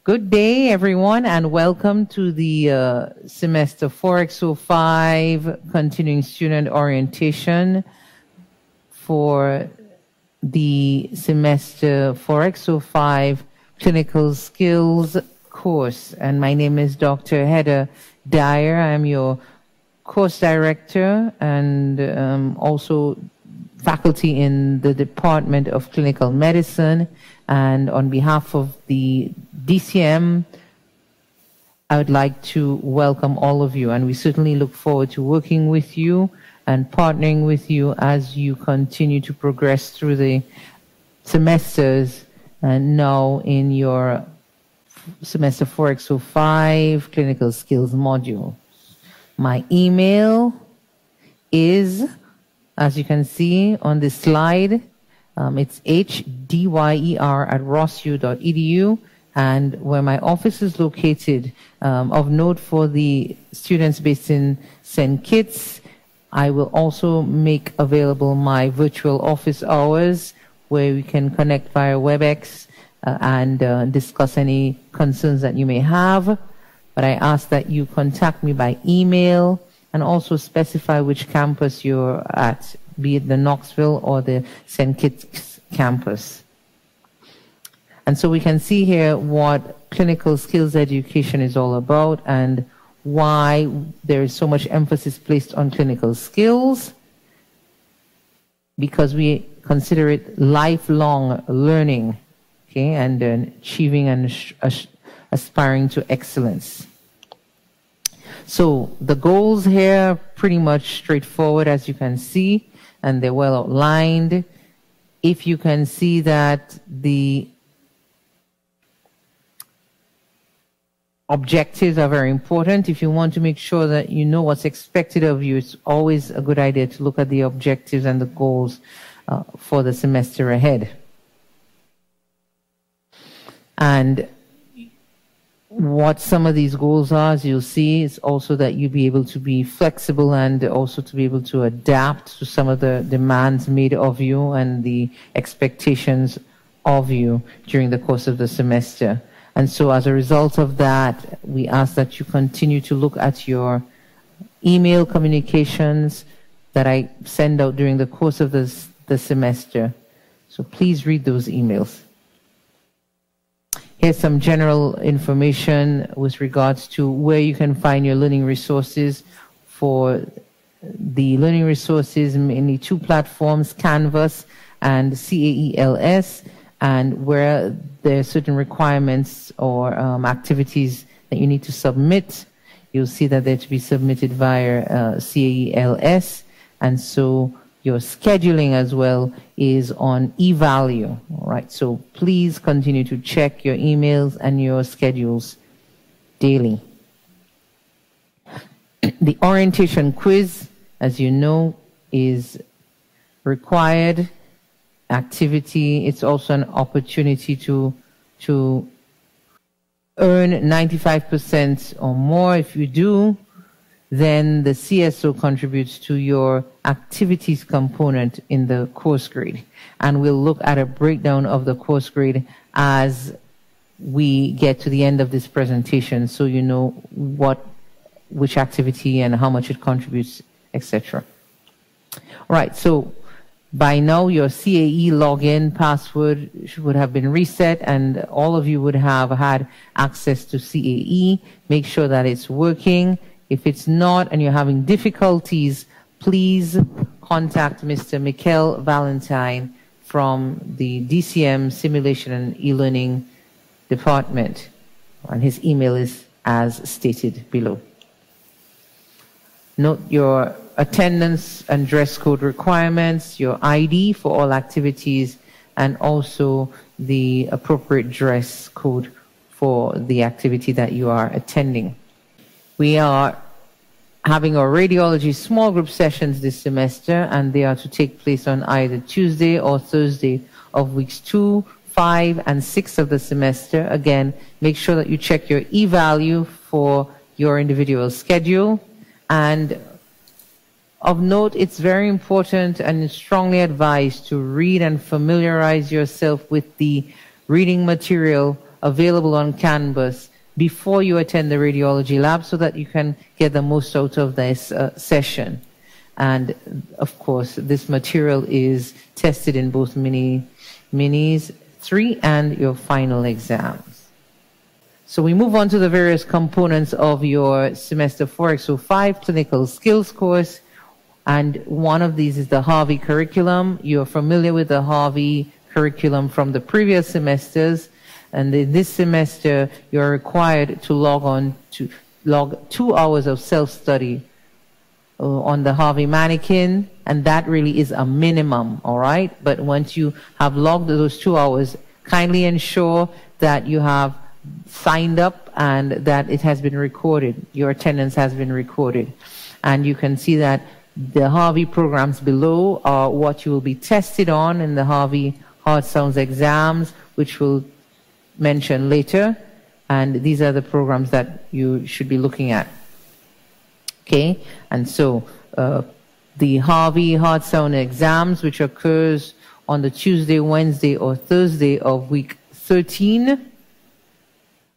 Good day, everyone, and welcome to the semester 4X05 continuing student orientation for the semester 4X05 clinical skills course. And my name is Dr. Heather Dyer. I'm your course director and also faculty in the Department of Clinical Medicine. And on behalf of the DCM, I would like to welcome all of you, and we certainly look forward to working with you and partnering with you as you continue to progress through the semesters and now in your semester 4X05 clinical skills module. My email is, as you can see on this slide, it's hdyer@rossu.edu, and where my office is located. Of note for the students based in St. Kitts, I will also make available my virtual office hours where we can connect via WebEx and discuss any concerns that you may have. But I ask that you contact me by email and also specify which campus you're at, be it the Knoxville or the St. Kitts campus. And so we can see here what clinical skills education is all about and why there is so much emphasis placed on clinical skills, because we consider it lifelong learning, okay, and achieving and aspiring to excellence. So the goals here are pretty much straightforward, as you can see, and they're well outlined. If you can see that the objectives are very important. If you want to make sure that you know what's expected of you, it's always a good idea to look at the objectives and the goals for the semester ahead. And what some of these goals are, as you'll see, is also that you be able to be flexible and also to be able to adapt to some of the demands made of you and the expectations of you during the course of the semester. And so as a result of that, we ask that you continue to look at your email communications that I send out during the course of the semester. So please read those emails. Here's some general information with regards to where you can find your learning resources. For the learning resources, mainly two platforms, Canvas and CAELS, and where there are certain requirements or activities that you need to submit, you'll see that they're to be submitted via CAELS, and so your scheduling as well is on eValue. All right, so please continue to check your emails and your schedules daily. The orientation quiz, as you know, is required activity. It's also an opportunity to earn 95% or more. If you do, then the CSO contributes to your activities component in the course grade. And we'll look at a breakdown of the course grade as we get to the end of this presentation, so you know which activity and how much it contributes, etc. All right, so by now your CAE login password would have been reset, and all of you would have had access to CAE. Make sure that it's working. If it's not and you're having difficulties, please contact Mr. Mikel Valentine from the DCM Simulation and E-Learning Department. And his email is as stated below. Note your attendance and dress code requirements, your ID for all activities, and also the appropriate dress code for the activity that you are attending. We are having our radiology small group sessions this semester, and they are to take place on either Tuesday or Thursday of weeks 2, 5, and 6 of the semester. Again, make sure that you check your eValue for your individual schedule. And of note, it's very important and strongly advised to read and familiarize yourself with the reading material available on Canvas before you attend the radiology lab so that you can get the most out of this session. And of course, this material is tested in both minis 3 and your final exams. So we move on to the various components of your semester 4X05 clinical skills course. And one of these is the Harvey curriculum. You're familiar with the Harvey curriculum from the previous semesters. And in this semester, you're required to log 2 hours of self-study on the Harvey mannequin, and that really is a minimum, all right? But once you have logged those 2 hours, kindly ensure that you have signed up and that it has been recorded. Your attendance has been recorded. And you can see that the Harvey programs below are what you will be tested on in the Harvey Hard Sounds exams, which we'll mention later. And these are the programs that you should be looking at. Okay, and so the Harvey Hard Sound exams, which occurs on the Tuesday, Wednesday, or Thursday of week 13.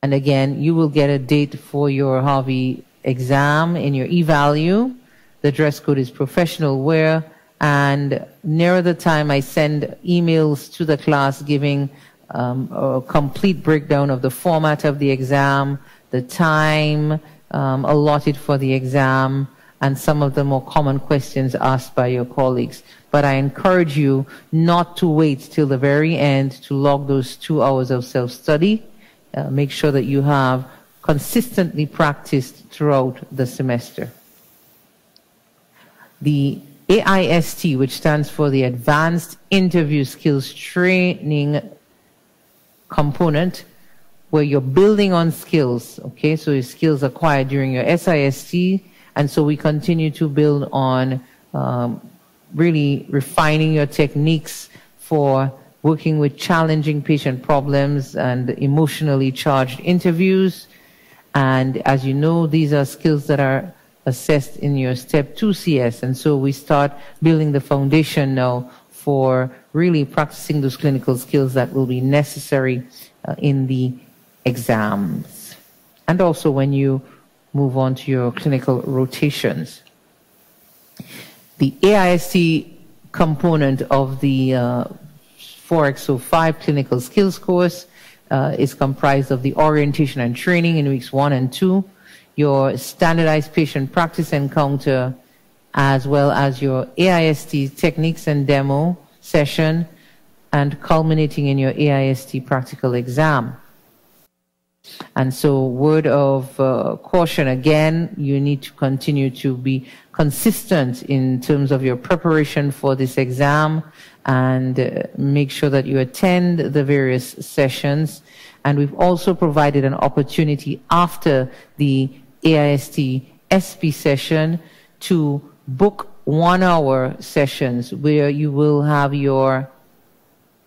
And again, you will get a date for your Harvey exam in your eValue. The dress code is professional wear. And nearer the time, I send emails to the class giving a complete breakdown of the format of the exam, the time allotted for the exam, and some of the more common questions asked by your colleagues. But I encourage you not to wait till the very end to log those 2 hours of self-study. Make sure that you have consistently practiced throughout the semester. The AIST, which stands for the Advanced Interview Skills Training component, where you're building on skills, okay? So your skills acquired during your SIST, and so we continue to build on really refining your techniques for working with challenging patient problems and emotionally charged interviews. And as you know, these are skills that are assessed in your Step 2 CS, and so we start building the foundation now for really practicing those clinical skills that will be necessary in the exams, and also when you move on to your clinical rotations. The AIST component of the 4X05 clinical skills course is comprised of the orientation and training in weeks 1 and 2, your standardized patient practice encounter, as well as your AIST techniques and demo session, and culminating in your AIST practical exam. And so, word of caution again, you need to continue to be consistent in terms of your preparation for this exam, and make sure that you attend the various sessions. And we've also provided an opportunity after the AIST SP session to book 1 hour sessions where you will have your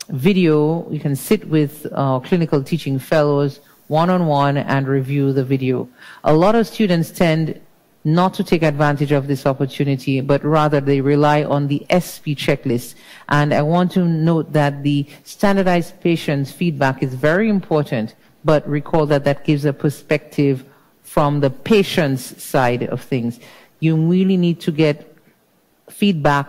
video. You can sit with clinical teaching fellows one-on-one and review the video. A lot of students tend not to take advantage of this opportunity, but rather they rely on the SP checklist. And I want to note that the standardized patient's feedback is very important, but recall that that gives a perspective from the patient's side of things. You really need to get feedback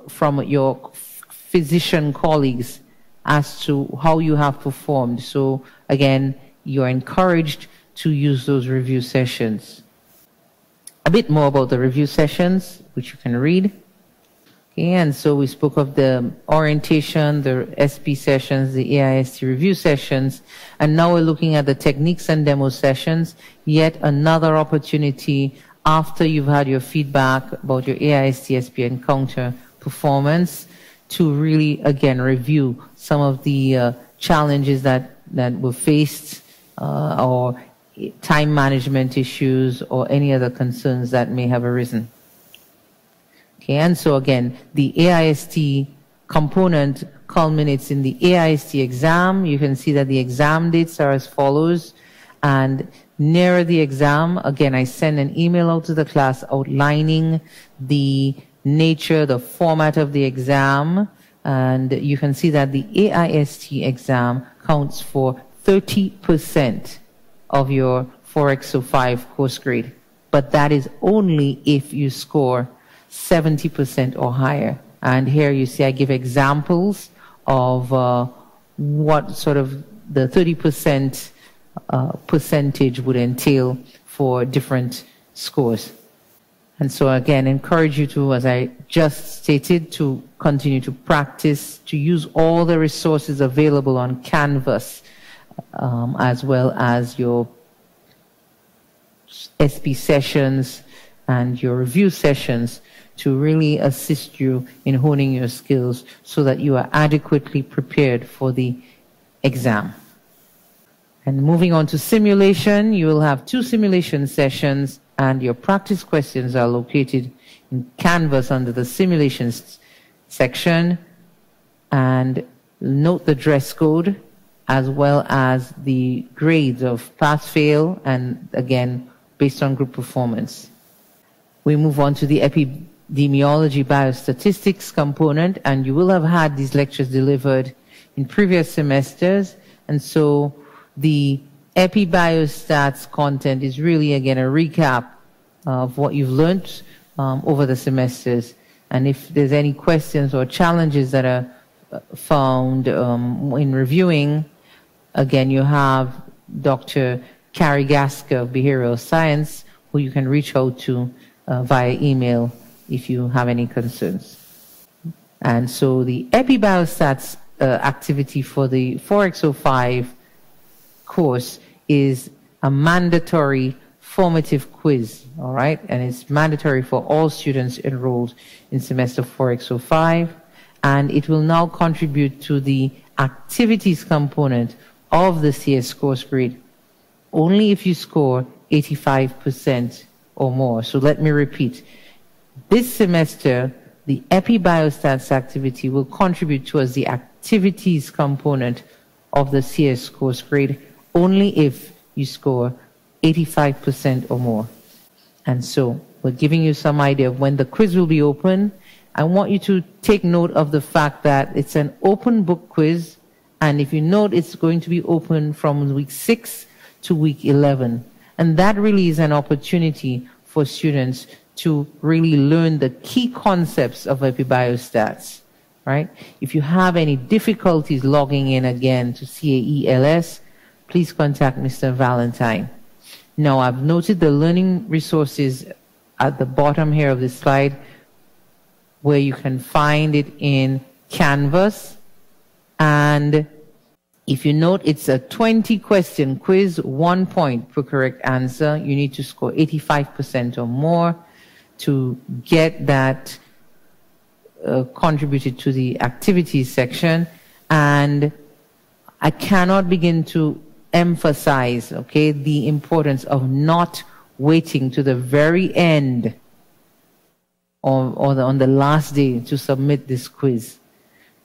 from your physician colleagues as to how you have performed. So again, you're encouraged to use those review sessions. A bit more about the review sessions, which you can read. Okay, and so we spoke of the orientation, the SP sessions, the AIST review sessions, and now we're looking at the techniques and demo sessions, yet another opportunity after you've had your feedback about your AIST SP encounter performance to really, again, review some of the challenges that were faced or time management issues or any other concerns that may have arisen. Okay, and so again, the AIST component culminates in the AIST exam. You can see that the exam dates are as follows. And nearer the exam, again, I send an email out to the class outlining the nature, the format of the exam. And you can see that the AIST exam counts for 30% of your 4X05 course grade. But that is only if you score 70% or higher. And here you see I give examples of what sort of the 30% percentage would entail for different scores. And so again, encourage you to, as I just stated, to continue to practice, to use all the resources available on Canvas, as well as your SP sessions and your review sessions to really assist you in honing your skills so that you are adequately prepared for the exam. And moving on to simulation, you will have 2 simulation sessions, and your practice questions are located in Canvas under the simulations section. And note the dress code as well as the grades of pass, fail, and again, based on group performance. We move on to the epidemiology biostatistics component, and you will have had these lectures delivered in previous semesters. And so the epibiostats content is really, again, a recap of what you've learned over the semesters. And if there's any questions or challenges that are found in reviewing, again, you have Dr. Carrie Gasker of Behavioral Science, who you can reach out to via email if you have any concerns. And so the epibiostats activity for the 4X05 course is a mandatory formative quiz, all right? And it's mandatory for all students enrolled in semester 4X05, and it will now contribute to the activities component of the CS course grade only if you score 85% or more. So let me repeat. This semester, the epibiostats activity will contribute towards the activities component of the CS course grade only if you score 85% or more. And so we're giving you some idea of when the quiz will be open. I want you to take note of the fact that it's an open book quiz, and if you note, it's going to be open from week 6 to week 11. And that really is an opportunity for students to really learn the key concepts of epibiostats, right? If you have any difficulties logging in again to CAELS, please contact Mr. Valentine. Now, I've noted the learning resources at the bottom here of this slide, where you can find it in Canvas. And if you note, it's a 20-question quiz, 1 point per correct answer. You need to score 85% or more to get that contributed to the activities section. And I cannot begin to emphasize, okay, the importance of not waiting to the very end or on the last day to submit this quiz.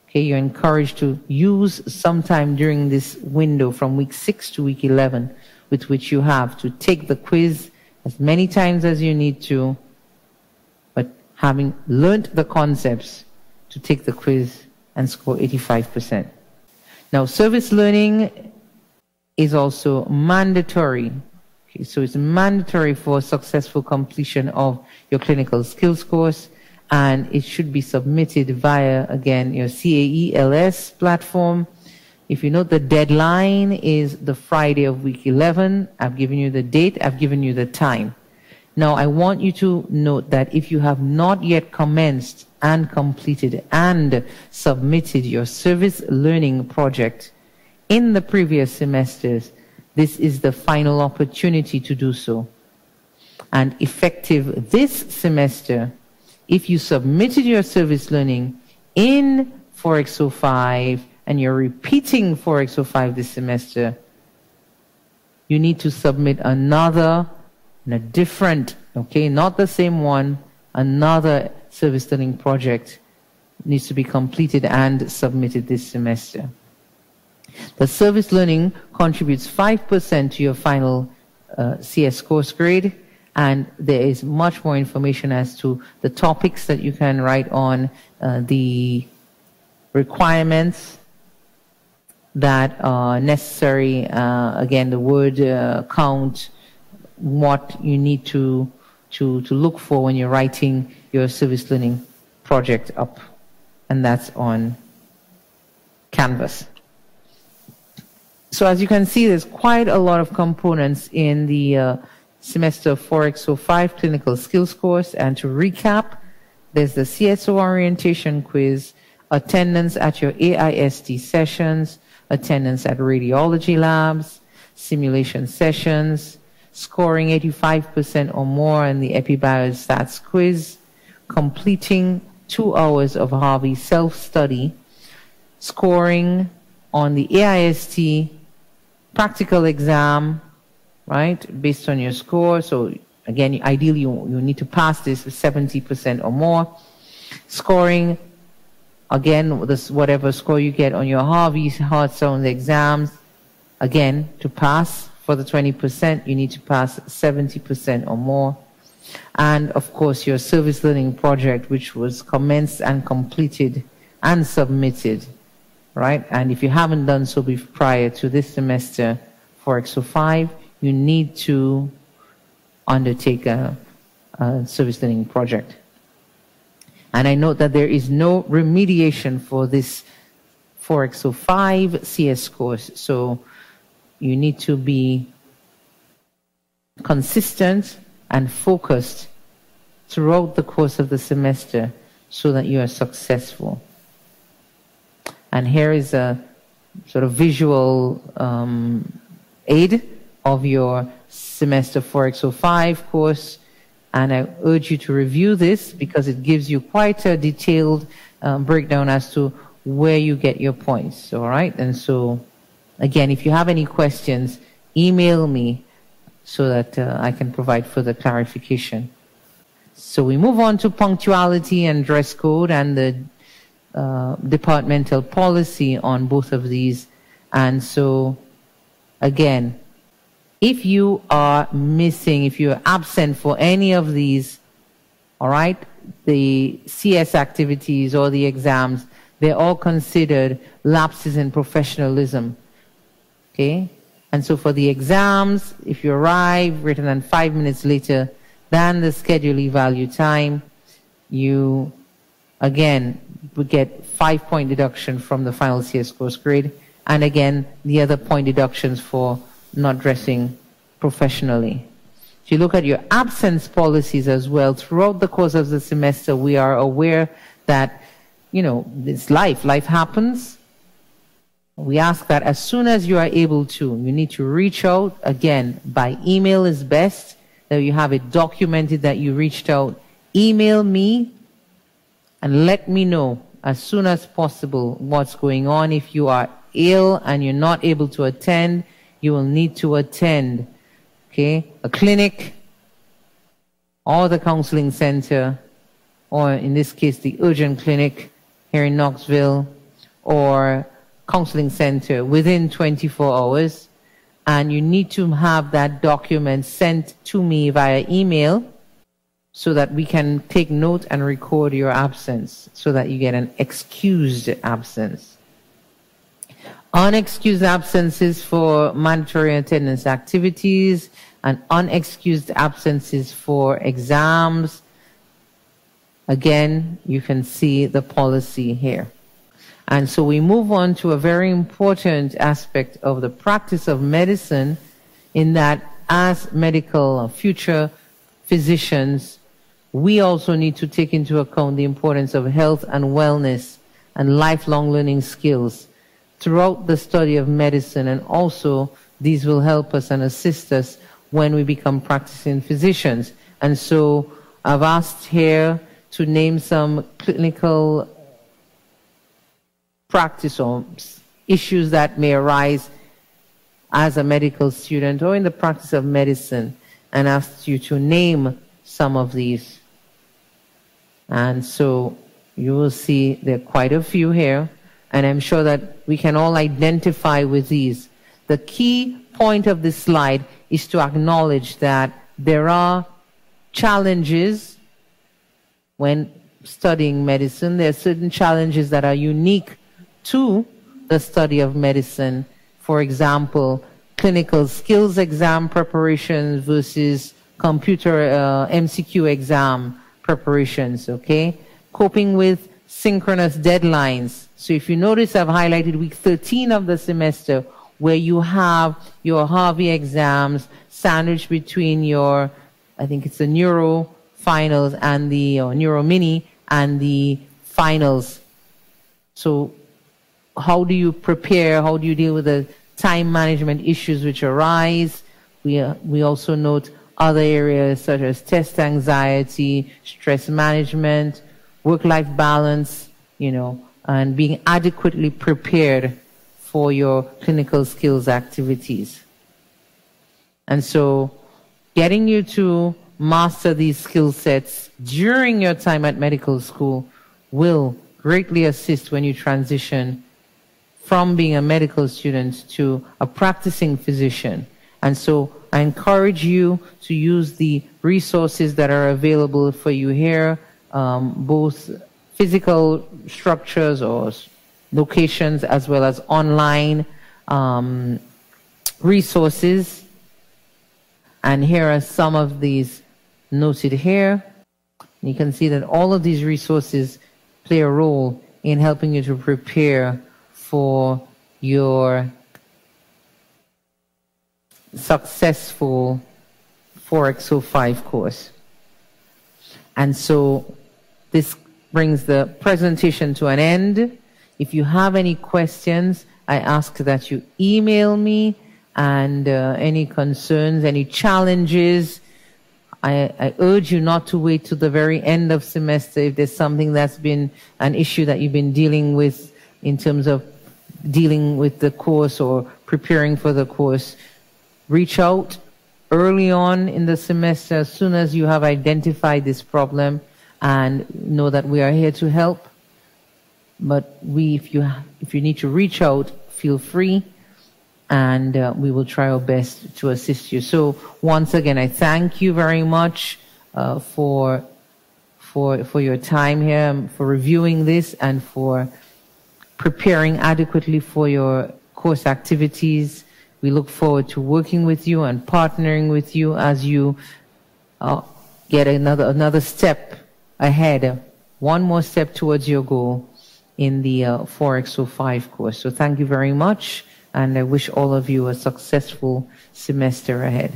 Okay, you're encouraged to use some time during this window from week 6 to week 11 with which you have to take the quiz as many times as you need to, but having learned the concepts, to take the quiz and score 85%. Now, service learning is also mandatory. Okay, so it's mandatory for successful completion of your clinical skills course, and it should be submitted via, again, your CAELS platform. If you note, the deadline is the Friday of week 11. I've given you the date, I've given you the time. Now, I want you to note that if you have not yet commenced and completed and submitted your service learning project in the previous semesters, this is the final opportunity to do so. And effective this semester, if you submitted your service learning in 4X05 and you're repeating 4X05 this semester, you need to submit another and a different, okay, not the same one, another service learning project needs to be completed and submitted this semester. The service learning contributes 5% to your final CS course grade, and there is much more information as to the topics that you can write on, the requirements, that are necessary. Again, the word count, what you need to look for when you're writing your service learning project up, and that's on Canvas. So as you can see, there's quite a lot of components in the semester 4X05 clinical skills course. And to recap, there's the CSO orientation quiz, attendance at your AIST sessions, attendance at radiology labs, simulation sessions, scoring 85% or more in the EpiBiostats quiz, completing 2 hours of Harvey self-study, scoring on the AIST practical exam, right, based on your score. So again, ideally you need to pass this with 70% or more. Scoring, again, this whatever score you get on your Harvey hard sound exams, again, to pass for the 20%, you need to pass 70% or more. And of course, your service learning project, which was commenced and completed and submitted, right? And if you haven't done so prior to this semester for XO5, you need to undertake a service learning project. And I note that there is no remediation for this 4X05 CS course. So you need to be consistent and focused throughout the course of the semester so that you are successful. And here is a sort of visual aid of your semester 4X05 course. And I urge you to review this because it gives you quite a detailed breakdown as to where you get your points, all right? And so, again, if you have any questions, email me so that I can provide further clarification. So we move on to punctuality and dress code and the departmental policy on both of these. And so, again, if you are missing, if you're absent for any of these, all right, the CS activities or the exams, they're all considered lapses in professionalism, okay? And so for the exams, if you arrive greater than 5 minutes later than the scheduled value time, you, again, would get 5-point deduction from the final CS course grade, and again, the other point deductions for not dressing professionally. If you look at your absence policies as well, throughout the course of the semester, we are aware that, you know, it's life. Life happens. We ask that as soon as you are able to, you need to reach out. Again, by email is best, that you have it documented that you reached out. Email me and let me know as soon as possible what's going on. If you are ill and you're not able to attend, you will need to attend, okay, a clinic or the counseling center, or in this case, the urgent clinic here in Knoxville, or counseling center within 24 hours. And you need to have that document sent to me via email so that we can take note and record your absence so that you get an excused absence. Unexcused absences for mandatory attendance activities and unexcused absences for exams. Again, you can see the policy here. And so we move on to a very important aspect of the practice of medicine, in that as medical future physicians, we also need to take into account the importance of health and wellness and lifelong learning skills throughout the study of medicine, and also these will help us and assist us when we become practicing physicians. And so I've asked here to name some clinical practice or issues that may arise as a medical student or in the practice of medicine, and asked you to name some of these. And so you will see there are quite a few here, and I'm sure that we can all identify with these. The key point of this slide is to acknowledge that there are challenges when studying medicine. There are certain challenges that are unique to the study of medicine. For example, clinical skills exam preparations versus computer MCQ exam preparations, okay? Coping with synchronous deadlines. So if you notice, I've highlighted week 13 of the semester where you have your Harvey exams sandwiched between your, I think it's the neuro finals and the neuro mini and the finals. So how do you prepare? How do you deal with the time management issues which arise? We also note other areas such as test anxiety, stress management, work-life balance, you know, and being adequately prepared for your clinical skills activities. And so getting you to master these skill sets during your time at medical school will greatly assist when you transition from being a medical student to a practicing physician. And so I encourage you to use the resources that are available for you here, both physical structures or locations as well as online resources. And here are some of these noted here. You can see that all of these resources play a role in helping you to prepare for your successful 4X05 course. And so this brings the presentation to an end. If you have any questions, I ask that you email me, and any concerns, any challenges, I urge you not to wait to the very end of semester if there's something that's been an issue that you've been dealing with in terms of dealing with the course or preparing for the course. Reach out early on in the semester as soon as you have identified this problem, and know that we are here to help. But if you need to reach out, feel free, and we will try our best to assist you. So once again, I thank you very much for your time here, for reviewing this, and for preparing adequately for your course activities. We look forward to working with you and partnering with you as you get another step ahead, one more step towards your goal in the 4X05 course. So thank you very much, and I wish all of you a successful semester ahead.